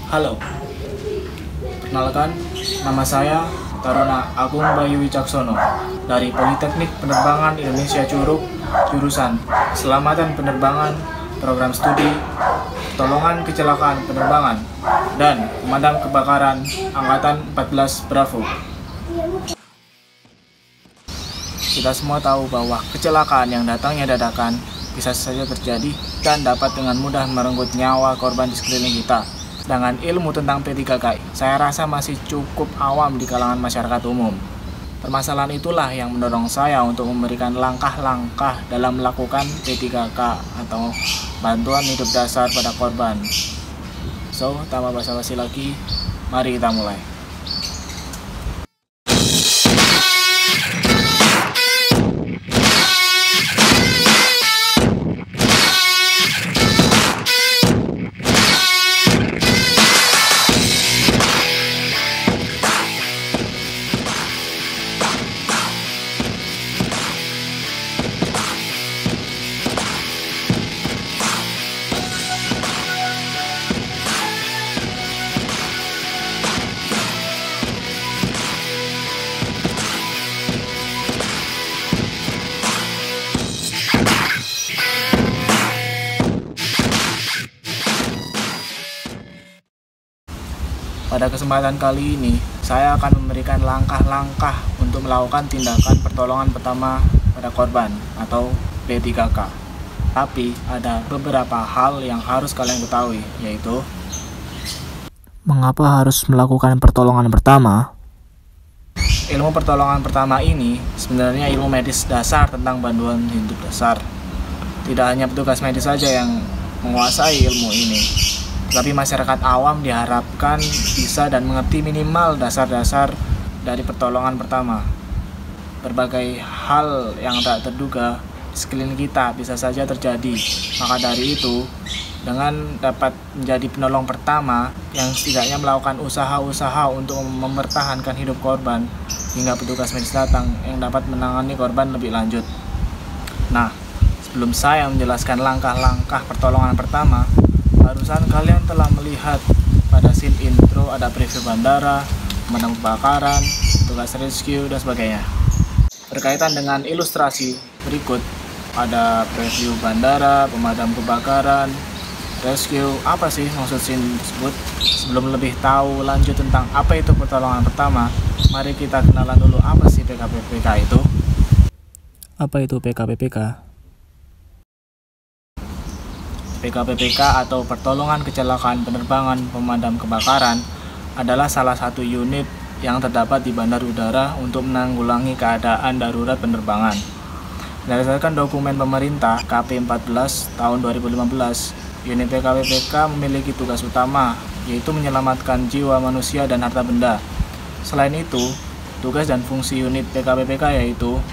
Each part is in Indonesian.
Halo, perkenalkan, nama saya Taruna Agung Bayu Wicaksono dari Politeknik Penerbangan Indonesia Curug, jurusan Keselamatan Penerbangan, Program Studi Pertolongan Kecelakaan Penerbangan dan Pemadam Kebakaran Angkatan 14 Bravo. Kita semua tahu bahwa kecelakaan yang datangnya dadakan bisa saja terjadi dan dapat dengan mudah merenggut nyawa korban di sekeliling kita. Sedangkan ilmu tentang P3K saya rasa masih cukup awam di kalangan masyarakat umum. Permasalahan itulah yang mendorong saya untuk memberikan langkah-langkah dalam melakukan P3K atau bantuan hidup dasar pada korban. So, tanpa basa-basi lagi, mari kita mulai. Pada kesempatan kali ini, saya akan memberikan langkah-langkah untuk melakukan tindakan pertolongan pertama pada korban atau P3K. Tapi ada beberapa hal yang harus kalian ketahui, yaitu mengapa harus melakukan pertolongan pertama? Ilmu pertolongan pertama ini sebenarnya ilmu medis dasar tentang bantuan hidup dasar. Tidak hanya petugas medis saja yang menguasai ilmu ini, tapi masyarakat awam diharapkan bisa dan mengerti minimal dasar-dasar dari pertolongan pertama. Berbagai hal yang tak terduga di sekeliling kita bisa saja terjadi. Maka dari itu, dengan dapat menjadi penolong pertama yang setidaknya melakukan usaha-usaha untuk mempertahankan hidup korban hingga petugas medis datang yang dapat menangani korban lebih lanjut. Nah, sebelum saya menjelaskan langkah-langkah pertolongan pertama, barusan kalian telah melihat pada scene intro ada preview bandara, pemadam kebakaran, tugas rescue, dan sebagainya. Berkaitan dengan ilustrasi berikut, ada preview bandara, pemadam kebakaran, rescue. Apa sih maksud scene tersebut? Sebelum lebih tahu lanjut tentang apa itu pertolongan pertama, mari kita kenalan dulu apa sih PKPPK itu. Apa itu PKPPK? PKPPK atau Pertolongan Kecelakaan Penerbangan Pemadam Kebakaran adalah salah satu unit yang terdapat di bandar udara untuk menanggulangi keadaan darurat penerbangan. Berdasarkan dokumen pemerintah KP14 tahun 2015, unit PKPPK memiliki tugas utama, yaitu menyelamatkan jiwa manusia dan harta benda. Selain itu, tugas dan fungsi unit PKPPK yaitu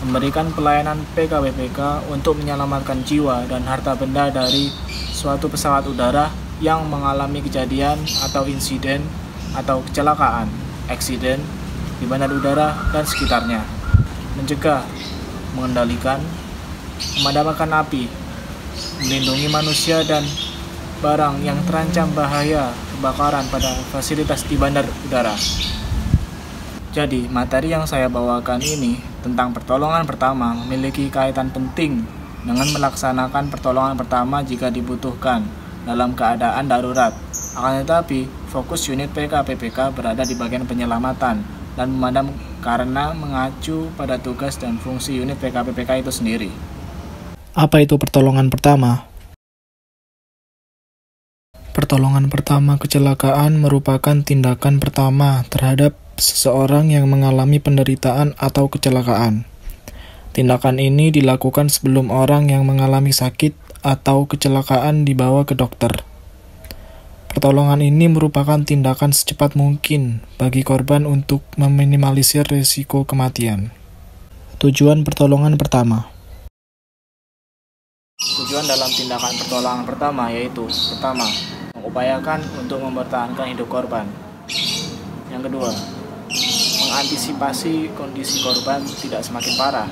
memberikan pelayanan PKPPK untuk menyelamatkan jiwa dan harta benda dari suatu pesawat udara yang mengalami kejadian atau insiden atau kecelakaan, eksiden di bandar udara dan sekitarnya. Mencegah, mengendalikan, memadamkan api, melindungi manusia dan barang yang terancam bahaya kebakaran pada fasilitas di bandar udara. Jadi, materi yang saya bawakan ini tentang pertolongan pertama memiliki kaitan penting dengan melaksanakan pertolongan pertama jika dibutuhkan dalam keadaan darurat. Akan tetapi, fokus unit PKPPK berada di bagian penyelamatan dan pemadam karena mengacu pada tugas dan fungsi unit PKPPK itu sendiri. Apa itu pertolongan pertama? Pertolongan pertama kecelakaan merupakan tindakan pertama terhadap seseorang yang mengalami penderitaan atau kecelakaan. Tindakan ini dilakukan sebelum orang yang mengalami sakit atau kecelakaan dibawa ke dokter. Pertolongan ini merupakan tindakan secepat mungkin bagi korban untuk meminimalisir risiko kematian. Tujuan pertolongan pertama. Tujuan dalam tindakan pertolongan pertama yaitu: pertama, mengupayakan untuk mempertahankan hidup korban. Yang kedua, mengantisipasi kondisi korban tidak semakin parah.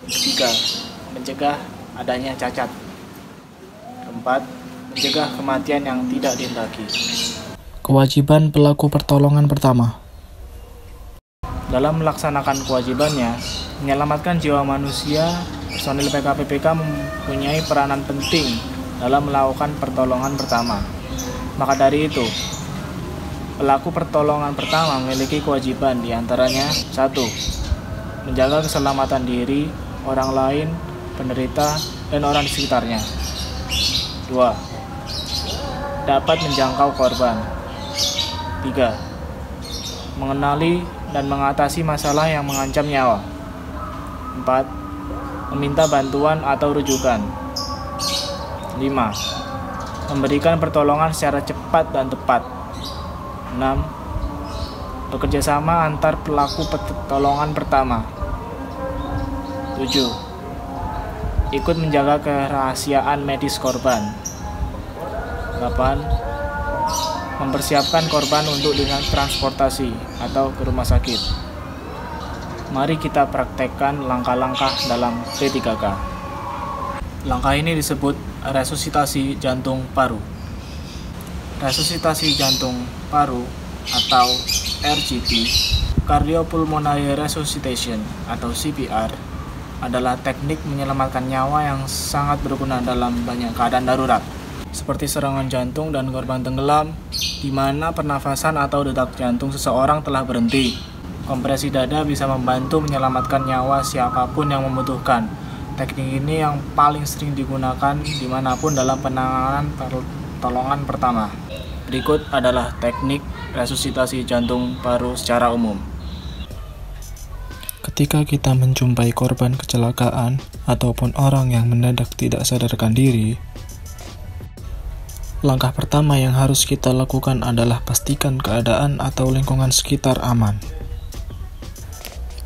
Ketiga, mencegah adanya cacat. Keempat, mencegah kematian yang tidak dihendaki. Kewajiban pelaku pertolongan pertama. Dalam melaksanakan kewajibannya, menyelamatkan jiwa manusia, personil PKPPK mempunyai peranan penting dalam melakukan pertolongan pertama. Maka dari itu, pelaku pertolongan pertama memiliki kewajiban diantaranya 1. Menjaga keselamatan diri, orang lain, penderita, dan orang di sekitarnya. 2. Dapat menjangkau korban. 3. Mengenali dan mengatasi masalah yang mengancam nyawa. 4. Meminta bantuan atau rujukan. 5. Memberikan pertolongan secara cepat dan tepat. 6. Bekerjasama antar pelaku pertolongan pertama. 7. Ikut menjaga kerahasiaan medis korban. 8. Mempersiapkan korban untuk transportasi atau ke rumah sakit. Mari kita praktekkan langkah-langkah dalam P3K. Langkah ini disebut resusitasi jantung paru. Resusitasi jantung paru atau RJP, Cardiopulmonary Resuscitation atau CPR, adalah teknik menyelamatkan nyawa yang sangat berguna dalam banyak keadaan darurat, seperti serangan jantung dan korban tenggelam, di mana pernafasan atau detak jantung seseorang telah berhenti. Kompresi dada bisa membantu menyelamatkan nyawa siapapun yang membutuhkan. Teknik ini yang paling sering digunakan dimanapun dalam penanganan pertolongan pertama. Berikut adalah teknik resusitasi jantung paru secara umum. Ketika kita menjumpai korban kecelakaan ataupun orang yang mendadak tidak sadarkan diri, langkah pertama yang harus kita lakukan adalah pastikan keadaan atau lingkungan sekitar aman.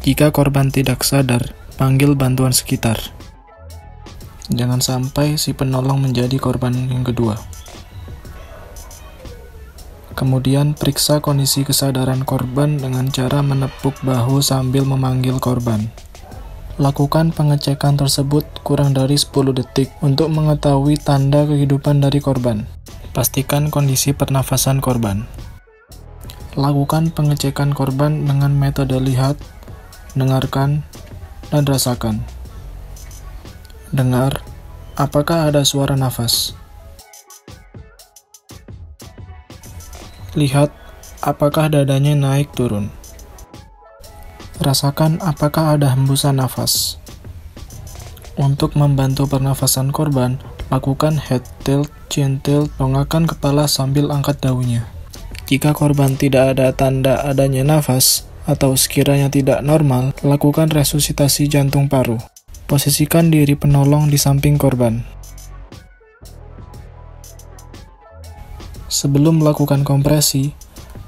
Jika korban tidak sadar, panggil bantuan sekitar. Jangan sampai si penolong menjadi korban yang kedua. Kemudian periksa kondisi kesadaran korban dengan cara menepuk bahu sambil memanggil korban. Lakukan pengecekan tersebut kurang dari 10 detik untuk mengetahui tanda kehidupan dari korban. Pastikan kondisi pernafasan korban. Lakukan pengecekan korban dengan metode lihat, dengarkan, dan rasakan. Dengar, apakah ada suara nafas? Lihat, apakah dadanya naik turun? Rasakan apakah ada hembusan nafas. Untuk membantu pernafasan korban, lakukan head tilt, chin tilt, dongakkan kepala sambil angkat dagunya. Jika korban tidak ada tanda adanya nafas, atau sekiranya tidak normal, lakukan resusitasi jantung paru. Posisikan diri penolong di samping korban. Sebelum melakukan kompresi,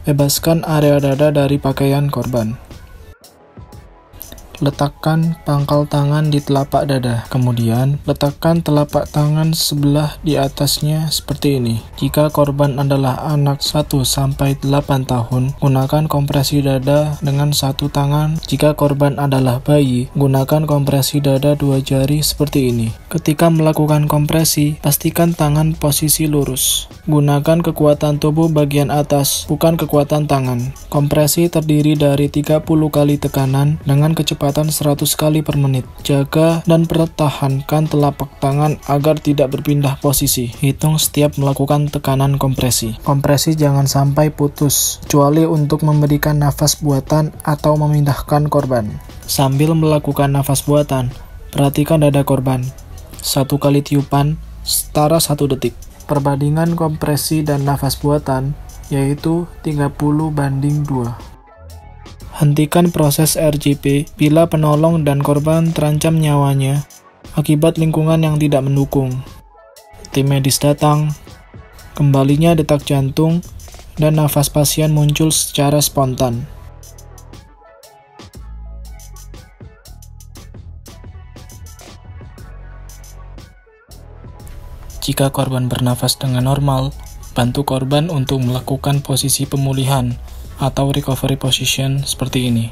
bebaskan area dada dari pakaian korban. Letakkan pangkal tangan di telapak dada, kemudian letakkan telapak tangan sebelah di atasnya seperti ini. Jika korban adalah anak 1-8 tahun, gunakan kompresi dada dengan satu tangan. Jika korban adalah bayi, gunakan kompresi dada 2 jari seperti ini. Ketika melakukan kompresi, pastikan tangan posisi lurus. Gunakan kekuatan tubuh bagian atas, bukan kekuatan tangan. Kompresi terdiri dari 30 kali tekanan dengan kecepatan 100 kali per menit. Jaga dan pertahankan telapak tangan agar tidak berpindah posisi. Hitung setiap melakukan tekanan kompresi. Kompresi jangan sampai putus, kecuali untuk memberikan nafas buatan atau memindahkan korban. Sambil melakukan nafas buatan, perhatikan dada korban. 1 kali tiupan setara 1 detik. Perbandingan kompresi dan nafas buatan yaitu 30:2. Hentikan proses RJP bila penolong dan korban terancam nyawanya akibat lingkungan yang tidak mendukung. Tim medis datang, kembalinya detak jantung, dan nafas pasien muncul secara spontan. Jika korban bernafas dengan normal, bantu korban untuk melakukan posisi pemulihan atau recovery position seperti ini.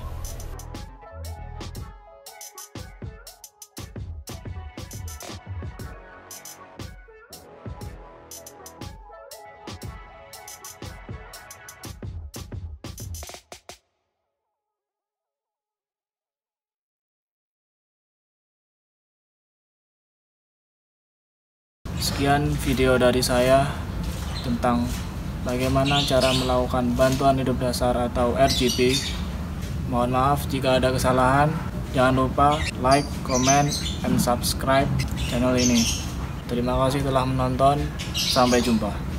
Sekian video dari saya tentang bagaimana cara melakukan bantuan hidup dasar atau RGP. Mohon maaf jika ada kesalahan. Jangan lupa like, comment, and subscribe channel ini. Terima kasih telah menonton. Sampai jumpa.